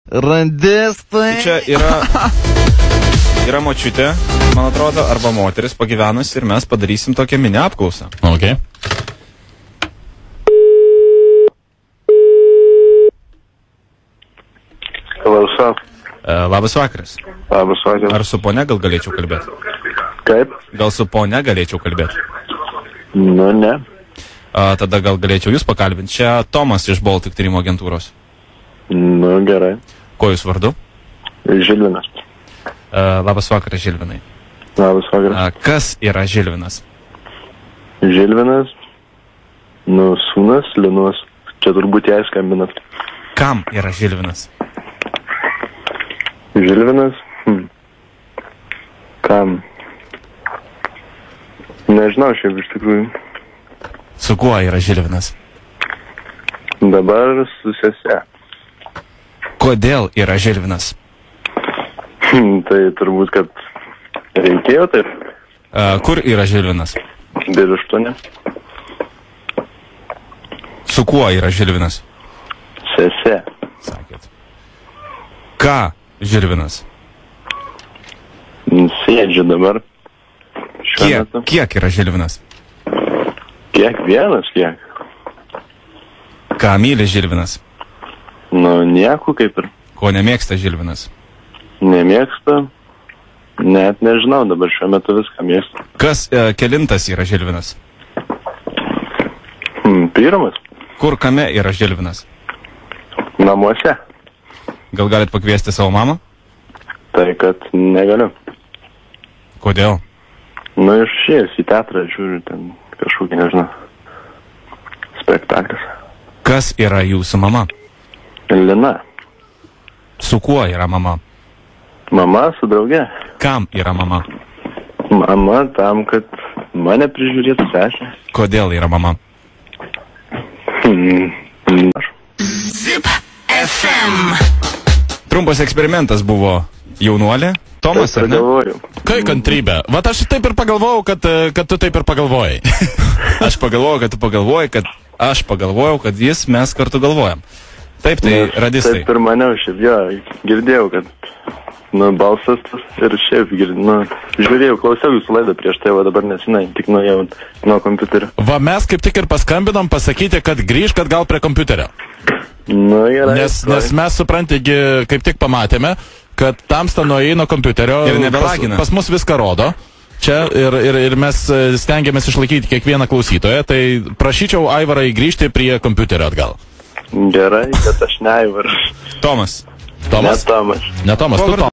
Randistai. Čia yra močiutė, man atrodo, arba moteris pagyvenus ir mes padarysim tokią mini apklausą. Okay. Klausau. Labas vakaras. Labas vakaras. Ar su ponia gal galėčiau kalbėti? Kaip? Gal su ponia galėčiau kalbėti? Nu, ne. Tada gal galėčiau jūs pakalbinti. Čia Tomas iš Baltic tyrimo agentūros. Nu, gerai. Ko jūs vardu? Žilvinas. Labas vakaras, Žilvinai. Labas vakaras. Kas yra Žilvinas? Žilvinas, nu, sūnas, Linos. Čia turbūt jai skambinat. Kam yra Žilvinas? Žilvinas? Kam? Nežinau šiaip iš tikrųjų. Su kuo yra Žilvinas? Dabar su sese. Kodėl yra Žilvinas? Tai turbūt, kad reikėjo taip. Kur yra Žilvinas? Birštone. Su kuo yra Žilvinas? Sese. Sakėt. Ką Žilvinas? Sėdžiu dabar. Kiek yra Žilvinas? Kiek vienas, kiek? Ką myli Žilvinas? Nu, nieko kaip ir. Ko nemėgsta Žilvinas? Nemėgsta. Net nežinau, dabar šiuo metu viską mėgsta. Kas kelintas yra Žilvinas? Pirmas. Kur kame yra Žilvinas? Namuose. Gal galit pakviesti savo mamą? Tai kad negaliu. Kodėl? Nu, išėjęs į teatrą, žiūriu, ten kažkokį, nežinau, spektaklis. Kas yra jūsų mama? Lina. Su kuo yra mama? Mama su drauge. Kam yra mama? Mama tam, kad mane prižiūrėtų sesė. Kodėl yra mama? Zip FM. Trumpas eksperimentas buvo jaunuolė. Tomas, ar ne? Kai kantrybė. Vat aš taip ir pagalvojau, kad tu taip ir pagalvojai. Aš pagalvojau, kad tu pagalvojai, kad aš pagalvojau, kad mes kartu galvojam. Taip, tai radistai. Taip ir maniau šiaip, jo, girdėjau, kad, nu, balsas tas ir šiaip girdėjau, nu, žiūrėjau, klausiau jūsų laidą prieš tai, o dabar nesinai, tik nuėjau nuo kompiuterio. Va, mes kaip tik ir paskambinom pasakyti, kad grįžk atgal prie kompiuterio. Nu, gerai. Nes mes suprantėgi, kaip tik pamatėme, kad tamsta nuėjai nuo kompiuterio ir nebelagina. Pas mus viską rodo. Čia ir mes stengiamės išlaikyti kiekvieną klausytoją, tai prašyčiau Aivarai grįžti prie kompiuterio atgal. Gerai, bet aš ne Aivaras. Tomas. Tomas? Ne Tomas. Ne Tomas, tu Tomas.